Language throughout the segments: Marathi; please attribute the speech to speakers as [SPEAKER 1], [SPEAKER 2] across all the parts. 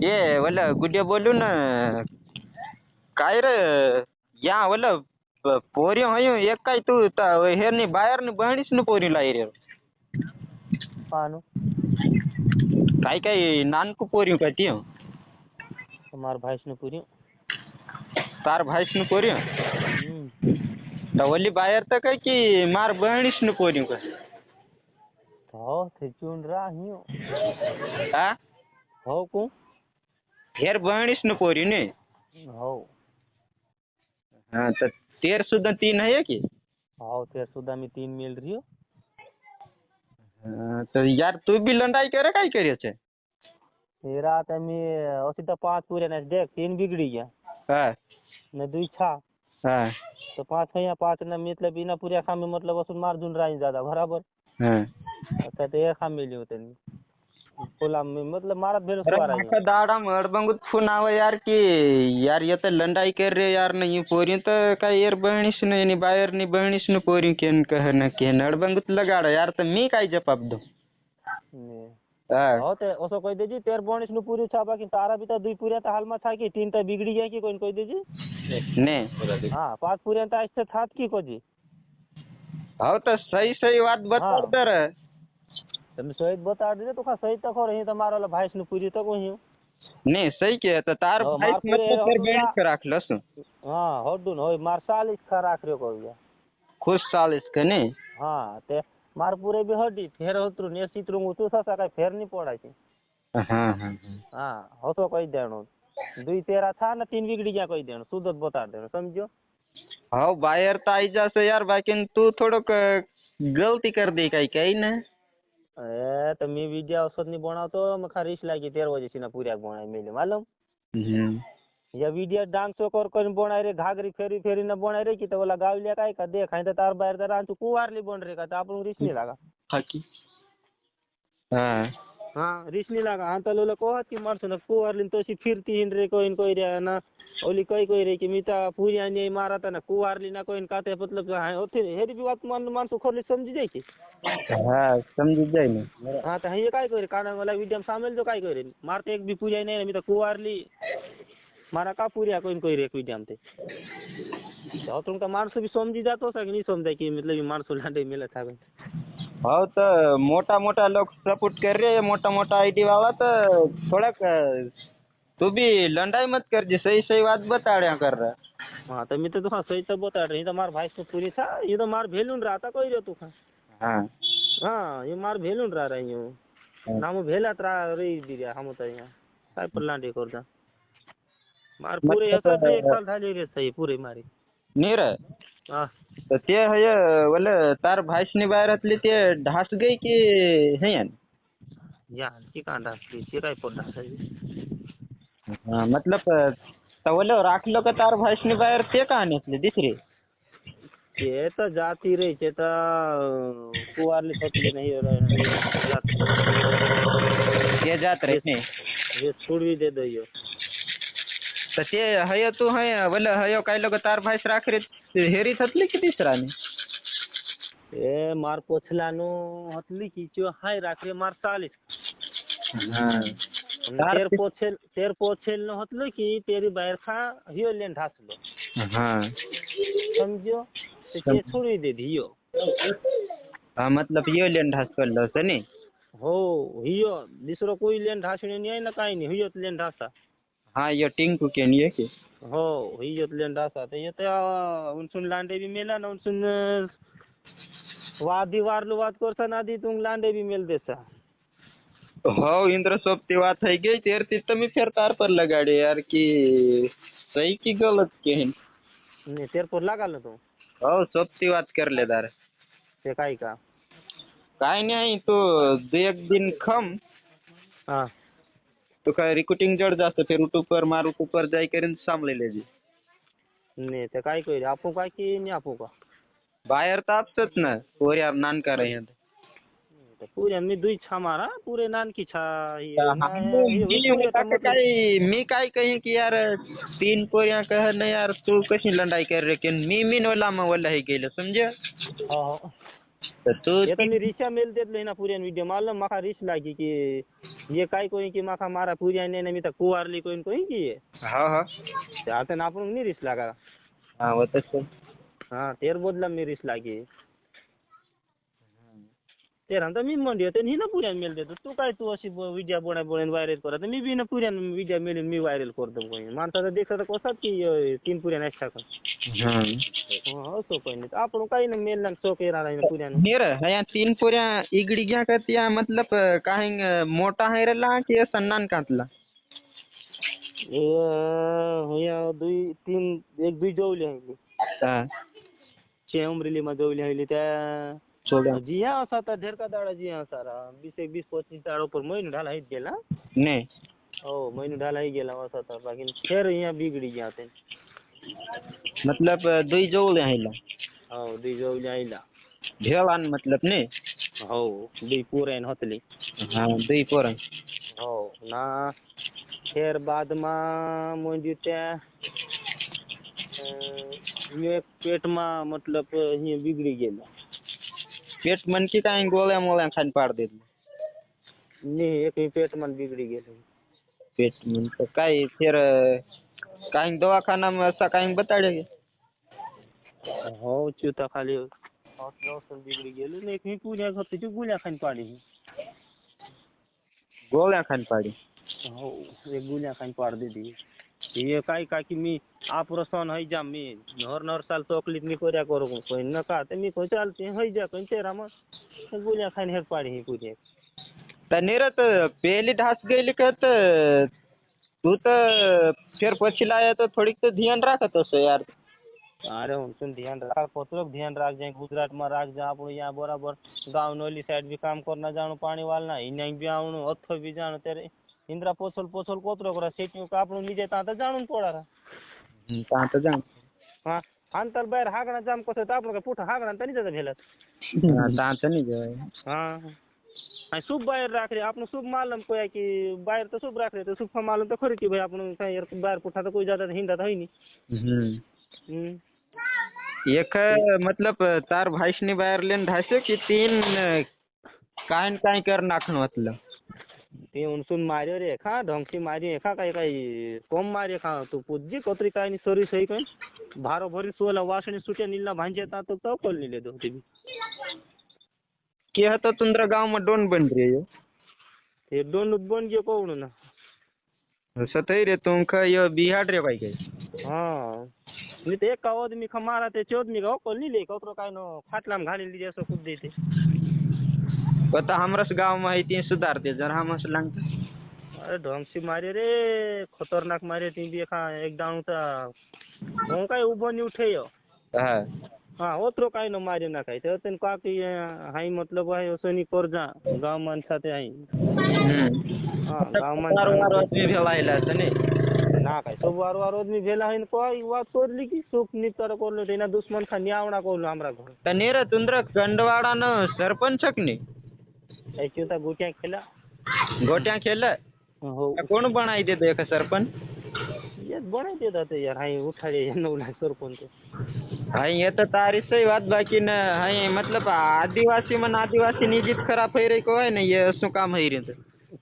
[SPEAKER 1] ये वला गुड्या बोलू ना काय रे या वला पोरी होय एक काय तू हे नाही बाहेर नाही बहिणीच न पोरी लाई रे
[SPEAKER 2] पानो
[SPEAKER 1] काय काय नानकू पोरी का ती
[SPEAKER 2] तुम्हार भाईस ने पूरी
[SPEAKER 1] तार भाईस न पोरी वली बाहेर तर काय की मार बहिणीच न पोरी का
[SPEAKER 2] हो थे चुन रहा हियो
[SPEAKER 1] हा
[SPEAKER 2] हो को
[SPEAKER 1] हेर बहिणीच न पोरी ने
[SPEAKER 2] हो
[SPEAKER 1] हाँ तो तेर सुद्धा तीन है कि
[SPEAKER 2] हो तेर सुद्धा मी 3 मिल रही हो
[SPEAKER 1] तो यार तू भी लंडाई करे काय करे छे
[SPEAKER 2] तेरा आता मी असी तो 5 पूरे ना देख 3 बिगड़ी गया
[SPEAKER 1] हाँ
[SPEAKER 2] न 2 छा
[SPEAKER 1] हाँ
[SPEAKER 2] तो 5 है या 5 ना मतलब बिना पूरे खा में मतलब असून मार जुन राही ज्यादा बराबर
[SPEAKER 1] हाँ
[SPEAKER 2] आता ते एक खा मिली होते फुला में मतलब मारा भेल
[SPEAKER 1] अरे
[SPEAKER 2] सुवा रही
[SPEAKER 1] माका दाड़ा मडबंगुत फोन आवा यार की यार ये तो लंडाई कर रहे यार नहीं पोरी तो काय यार बहनीस नहीं बाहेर नहीं बहनीस न पोरी केन कह न के नडबंगुत लगाड़ा यार तो मी काय जवाब दो हाँ
[SPEAKER 2] हो ते ओसो कह देजी तेर बनिस नु पूरी छा बाकी तारा भी तो 2 पूरे तो हाल में था कि 3 तो बिगड़ी गया कि कोई कह देजी
[SPEAKER 1] ने
[SPEAKER 2] हां 5 पूरे तो ऐसे था कि कोजी
[SPEAKER 1] हाँ तो सही सही बात बता दे रे
[SPEAKER 2] तुम सही बता दे तो का सही तक हो रही तुम्हारा वाला भाईस नु पूरी तक ही
[SPEAKER 1] नहीं सही के तो तार
[SPEAKER 2] हाँ,
[SPEAKER 1] भाई
[SPEAKER 2] मार पूरे
[SPEAKER 1] मतलब तेर
[SPEAKER 2] हो
[SPEAKER 1] बहन
[SPEAKER 2] जा।
[SPEAKER 1] के राख लस
[SPEAKER 2] हां होडुन होय मार 40 खा राख रे को गया
[SPEAKER 1] खुश साल इसके ने
[SPEAKER 2] हां ते मार पूरे भी हड्डी फेर होत्रु ने सित्रु तू सा काय फेर नहीं पड़ा छे
[SPEAKER 1] हाँ हाँ
[SPEAKER 2] हां हो तो कह देनो 2 13 था ना 3 बिगड़ी गया कह देनो सुदत बता देनो समझो
[SPEAKER 1] हाँ बाहर तो आई जा से यार बाकी तू थोड़ा गलती कर दी कहीं कहीं ना
[SPEAKER 2] ए तो मी वीडियो औसत नहीं बनावतो मखा रिस लागी 13 बजे ना पूरा बनाय मेले मालूम या वीडियो डांस कर बनाय रे घागरी फेरी फेरी न बनाय रे की तो वाला गावल्या काय का देख आहे तार बाहेर तर तू कुवारली बन रे का तो आपण रिस नहीं लागा
[SPEAKER 1] हाकी हाँ
[SPEAKER 2] हाँ रिस नहीं लागा हाँ तो लोला को की मारसो न कुवारली तो सी फिरती हिन रे कोई रे ना ओली कोई रे की मीता पूरी आणि मारा था ना कुवारली ना कोई काते मतलब है ओथे हेरी भी बात मानसो खोली समझी जाय की
[SPEAKER 1] हाँ समझ जाए ना
[SPEAKER 2] हाँ तो ये काय करे काना वाला वीडियो में शामिल जो काय करे मारते एक भी पूजा नहीं मी तो कुवारली मारा का पूरी कोई रे वीडियो में तो तुमका माणसं भी समझी जातो सा कि नहीं समझे कि मतलब ये माणसं लांडे मिले था
[SPEAKER 1] हाँ तो मोटा मोटा लोग सपोर्ट कर रहे हैं मोटा मोटा आईडी वाला तो थोड़ा तू भी लंडाई मत कर जी सही सही बात बता रहा कर रहा
[SPEAKER 2] हाँ तो मैं तो हाँ सही तो बता रही तो मार भाई से पूरी था ये तो मार भेलून रहा था कोई रे तू
[SPEAKER 1] हाँ
[SPEAKER 2] हाँ ये मार भेलून रहा रही हूँ नाम भेला त्रा रही दिया हम तो यहाँ काय पर लांडे करता मार पूरे ऐसा तो 1 साल झाले रे सही पूरे मारी
[SPEAKER 1] नहीं रे
[SPEAKER 2] हाँ
[SPEAKER 1] तो ते है बोले तार भाईसनी बाहेरातली ते ढास गई की है यान
[SPEAKER 2] या की कांदा ते काय पर ढासायची
[SPEAKER 1] हाँ मतलब तवले राखलो का तार भाईसनी बाहेर ते का आणतले दुसरे
[SPEAKER 2] ते तर जाती रे ते तर कुवारली फटली नाही जात
[SPEAKER 1] ते जात रहे
[SPEAKER 2] हे छोड़वी दे दो
[SPEAKER 1] तर ते हय तू है बोले हयो काय लोग तार भाईस राख रे हेरी थतली की तिसरा ने
[SPEAKER 2] ए मार पोछलानो हतली की चो हाय राखरे मार 40
[SPEAKER 1] हाँ
[SPEAKER 2] तेर पोछेल न हतलो की तेरी बाहेर खा हियो लेन ढासलो
[SPEAKER 1] हाँ
[SPEAKER 2] समझो ते छोड़ी दे दियो
[SPEAKER 1] हाँ मतलब यो लेन ढास कर लो सनी
[SPEAKER 2] हो हियो दूसरो कोई लेन ढासने नहीं है ना काही नहीं हियो लेन ढासा
[SPEAKER 1] हाँ यो टिंकू के नहीं है कि
[SPEAKER 2] हो हियो लेन ढासा ते येते उनसुन लांडे भी मेला ना उनसुन वादी वारलू वाद करसा नादी तुम लांडे भी मेल देसा
[SPEAKER 1] हो इंद्र सोबती बात है गई तेर ती तो मैं फिर तार पर लगाड़े यार कि सही की गलत के हैं
[SPEAKER 2] नहीं तेर पर लगा लो तुम
[SPEAKER 1] हो सोबती बात कर ले दार
[SPEAKER 2] ते काही का
[SPEAKER 1] काय नाही तो एक दिन खम
[SPEAKER 2] हाँ
[SPEAKER 1] तो काय रिक्रूटिंग जड़ जास्त फिर ऊपर मार ऊपर जाई करीन सामले ले जी
[SPEAKER 2] नहीं ते काही करी आपू का की नहीं आपू का
[SPEAKER 1] बाहेर तर आपसच ना पोर यार नान का रहे हैं
[SPEAKER 2] पूरे मी दुई छा मारा पूरे नान की छा
[SPEAKER 1] मी काय कही की यार 3 पोरिया कह नहीं यार तू कशी लंडाई कर रहे कि मी मीन वाला में वाला ही गेले समझे तर तू
[SPEAKER 2] हे तर मी रिक्षा मेल देतलो ना पुऱ्यान व्हिडिओ मारलं माका रिस लागी की ये काय कोई की माका मारा पुऱ्या नाही मी तर कुवारली कोई कोई की
[SPEAKER 1] हा हा
[SPEAKER 2] ते आता ना आपण नाही रिस लागा
[SPEAKER 1] हा होतच
[SPEAKER 2] हा तेर बोधला मी रिस लागी ते राहता मी म्हणली होते ही ना पुऱ्यान मेल देतो तू अशी विद्या बोळून व्हायरल करत मी बी ना पुऱ्यान विद्या मेलून मी व्हायरल करतो कोणी माणसाचा देखत कसाच की 3 पुऱ्या नाही टाका असो कोई नाही आपण काही नाही मेल ना चौक राहणार पुऱ्यान
[SPEAKER 1] नेर ह्या 3 पोऱ्या इगडी घ्या का त्या मतलब काही मोठा है ला की सन्नान कातला
[SPEAKER 2] दुई तीन एक दुई जवली आहे छे उमरेली मा जवली आहे त्या जिया असा तर ढेर का दाडा जिया सारा 20-25 दाडो पर महीन ढाला ही गेला
[SPEAKER 1] ने
[SPEAKER 2] हो महीन ढाला ही गेला असा तर बाकी फिर यहाँ बिगड़ी जाते
[SPEAKER 1] मतलब दुई जवळ आईला
[SPEAKER 2] हो दुई जवली आईला
[SPEAKER 1] भेळान मतलब ने
[SPEAKER 2] हो दुई पोरे होतली
[SPEAKER 1] हा दुई पोरं
[SPEAKER 2] हो ना फिर बाद मा म्हणजे त्या एक पेट मा मतलब ही बिगड़ी गेला
[SPEAKER 1] पेट मन की काय गोळ्या मोळ्या खान पाड देत
[SPEAKER 2] नाही एक पेट मन बिगड़ी गेले
[SPEAKER 1] पेट मन तर काय फिर काही दवाखाना में असा काही बताडे
[SPEAKER 2] हो चुता खाली हॉस्पिटल बिगड़ी गेले नाही मी पुण्या होते ती गुल्या खान पाडी
[SPEAKER 1] गोळ्या खान पाडी
[SPEAKER 2] हो एक गुल्या खान पाड दे ये काय का की मी ऑपरेशन है जा मी नर साल तकलीफ मी कोऱ्या करू कोई नका ते मी को चालते है जा कोई तेरा मत गुल्या खान हेर पाडी ही पुरे
[SPEAKER 1] तनेरत पहली ढास गेली का तर तू तर फिर પછી લાયા તો થોડીક તો ધ્યાન રાખત હશો યાર
[SPEAKER 2] अरे उनसे ध्यान रख पोतलोक ध्यान रख जाए गुजरात में रख जा अपन यहाँ बराबर गाँव नौली साइड भी काम करना जानो पानी वालना इन्हें भी आवनु अथो भी जानो तेरे इंद्रा पोसल कोतरो करा सेटिंग का आपण निजे ता जाणून पडा
[SPEAKER 1] ता तर जाण
[SPEAKER 2] हा अंतर बाहेर हागणा जाम कसं तर आपण पुठा हागणा तर निजे भेलत
[SPEAKER 1] ता तर नाही जाय
[SPEAKER 2] हाँ सूप बाहेर राख रे आपण सूप मालूम कोया की बाहेर तो सूप राख रे तो सूप मालूम तो खरी की भाई आपण काय बाहेर पुठा तो कोई जाता हिंदा तो है नहीं
[SPEAKER 1] एक मतलब 4 भाईसनी बाहेर लेन ढासे की 3 काय कर नाखन मतलब
[SPEAKER 2] ते उनसून मारे रे खा ढंगसी मारी खा काय काय कोम मारे खा तू पुजी कोतरी काय नि सरी सही काय भारो भरी सोला वासणी सुटे निल्ला भांजे ता तो कोल निले दो ते
[SPEAKER 1] के हतो तुंद्रा गांव में डोन बन रही है
[SPEAKER 2] ते दोन बन गयो कोण ना
[SPEAKER 1] सतई रे तुम ख यो बिहार रे भाई के
[SPEAKER 2] हां मी ते एक आदमी खमारा ते 14 गाव कोल निले कोतरो काय नो फाटलाम घाली लीजे असं कुद देते
[SPEAKER 1] पता हमरस गांव में है ती सुधारते जरा हमस लंग
[SPEAKER 2] अरे ढंगसी मारे रे खतरनाक मारे ती भी खा एक डाऊनचा हो काय उभो नि उठे यो हाँ ओतरो काय न मारे ना काय तर तन का की हाई मतलब है सनी करजा गांव मन साथे हाई हां गांव मन
[SPEAKER 1] वार आदमी भेलाइला तने
[SPEAKER 2] ना काय सब वार आदमी भेला है कोई बात करली की सुख नितर करलो तेना दुश्मन खा न्यावणा कोलो हमरा घर
[SPEAKER 1] तनेर तुंद्र गंडवाडा न सरपंचक ने
[SPEAKER 2] ऐक्यो ता
[SPEAKER 1] गोट्या खेल
[SPEAKER 2] हो
[SPEAKER 1] कोण बनाई देते एक सरपंच
[SPEAKER 2] ये बनाई देता यार हाई उठाडे नवला सरपंच
[SPEAKER 1] हाई ये तो तारी सही बात बाकी न हाई मतलब आदिवासी निजित खराब है रे को है न ये सु काम है रे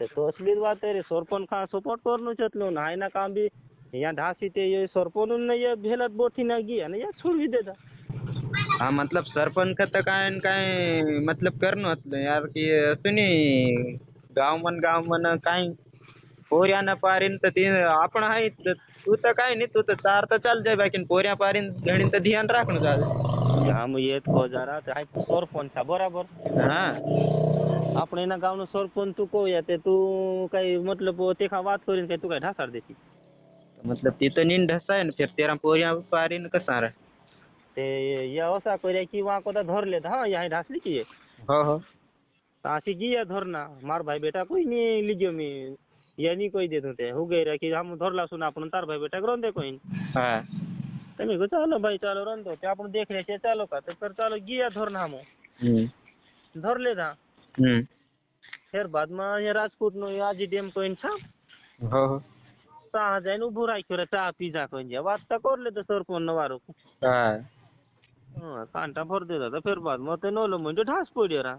[SPEAKER 2] तो असली बात है रे सरपंच खा सपोर्ट करनो चतलो ना हाई ना काम भी यहाँ ढासी ते ये सरपंच न ये भेलत बोठी ना गी न ये छोड़ भी देता
[SPEAKER 1] हाँ मतलब सरपंच का तो काय मतलब करनो यार की सुनी गाव मन काय पोऱ्या न पारीन तर ते आपण आहे तू तर काय नाही तू तर चार तर चाल जाय बाकी पोऱ्या पारीन घडीन तर ध्यान राखणं चाल
[SPEAKER 2] हम येत को जरा हाय सरपंच था बराबर
[SPEAKER 1] हाँ
[SPEAKER 2] આપણે એના ગામનો સરપંચ તું કહો યા તે તું કઈ मतलब તે ખા વાત કરીને કઈ તું કઈ ઢાસાડ દેતી
[SPEAKER 1] मतलब ती तर नीन ढसाय ना फिर तेरा पोऱ्या पारीन कसा रे
[SPEAKER 2] ते या असा કર્યા की वहाँ को धर लेता हाँ यहाँ ढासली की
[SPEAKER 1] हो
[SPEAKER 2] तासी गिया धरना मार भाई बेटा कोई नहीं लीजियो मी या नहीं कोई देते थे हो गए कि हम धरला सुना अपन तार भाई बेटा रोन दे कोई
[SPEAKER 1] हाँ
[SPEAKER 2] તમે કહો ચાલો ભાઈ ચાલો રન દો તે આપણે દેખ લે છે ચાલો કા તો फिर ચાલો ગયા ધરના હમો ધર લેતા फिर बाद में ये राजपूत नो आज डैम कोइन छा
[SPEAKER 1] हो
[SPEAKER 2] ता जाइन उभो राख्यो रे चा पीजा कोइन जे वात त कर ले तो सरपंच नवारो
[SPEAKER 1] हाँ
[SPEAKER 2] कांटा भर देता था फिर बाद में ते नोलो म्हणजे ढास पड़ी रहा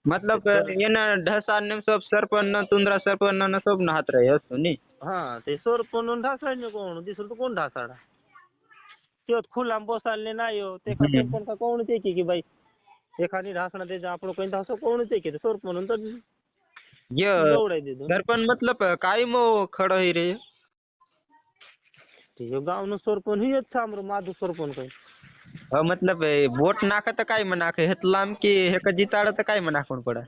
[SPEAKER 1] मतलब येणं ढसाने सब सरपन्न तुंद्रा सरपन्न सब न हात रहे असतो नी.
[SPEAKER 2] हाँ ते सोर पण ढासाळने कोण दिसलं तर कोण ढासाळा त्यो खुला बसायला नाही हो ते खाते पण का कोण ते की बाई एखादी ढासणं ते आपण काही ढासो कोण ते की सोर म्हणून तर
[SPEAKER 1] ये
[SPEAKER 2] दौडाय देतो
[SPEAKER 1] सरपण मतलब काय मो खड है रे.
[SPEAKER 2] ते गाव न सोर पण ही थांबर माधू सोर पण काही
[SPEAKER 1] मतलब बोट नाका तर काय म्हणा हेत लांब की हे का जिताड तर काय म्हणा कोण पडा.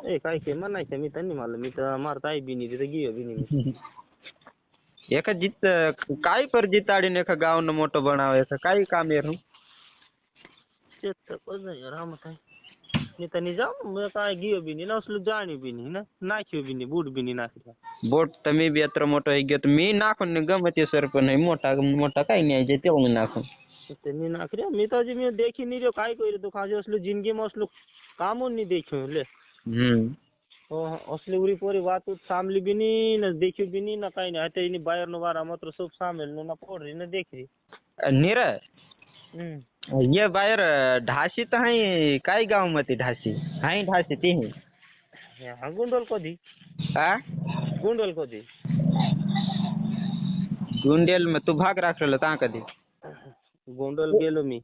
[SPEAKER 2] ए काय के म्हणायचं मी त्यांनी मला मी तर मारता आहे बिनी तिथे गियो बिनी मी
[SPEAKER 1] एका जित काय पर जिताडीने एका गावनं मोठं बनावं एका काही काम आहे रे.
[SPEAKER 2] तेच पण नाही रामत आहे मी तर नहीं जाऊ मैं काय गियो बिनी ना असलो जाणी बिनी ना नाख्यो बिनी बूट बिनी नाख्यो
[SPEAKER 1] बोट तर मी बी यात्र मोठं आहे घेतो मी नाखून गमते सर पण नाही मोठा मोठा काही न्यायचे तेव्हा नाखून
[SPEAKER 2] त्यांनी नाखरे मी तर मी देखी नहीं रे काय करू तू खाजे असलो जिंदगी में असलो कामों नहीं देखो ले असली उरी पोरी बात सामली भी नहीं ना देखी भी नहीं ना काही नाही आता इनी बाहेर न वारा मात्र सब सामेल ना पोरी न देखी
[SPEAKER 1] निर ये बाहेर ढासी तर आहे काय गाव मध्ये ढासी आहे ढासी ती
[SPEAKER 2] हा गुंडोल कधी
[SPEAKER 1] हा
[SPEAKER 2] गुंडोल कधी
[SPEAKER 1] गुंडेल में तू भाग राखलेला ता कधी
[SPEAKER 2] गोंडल गेलो मी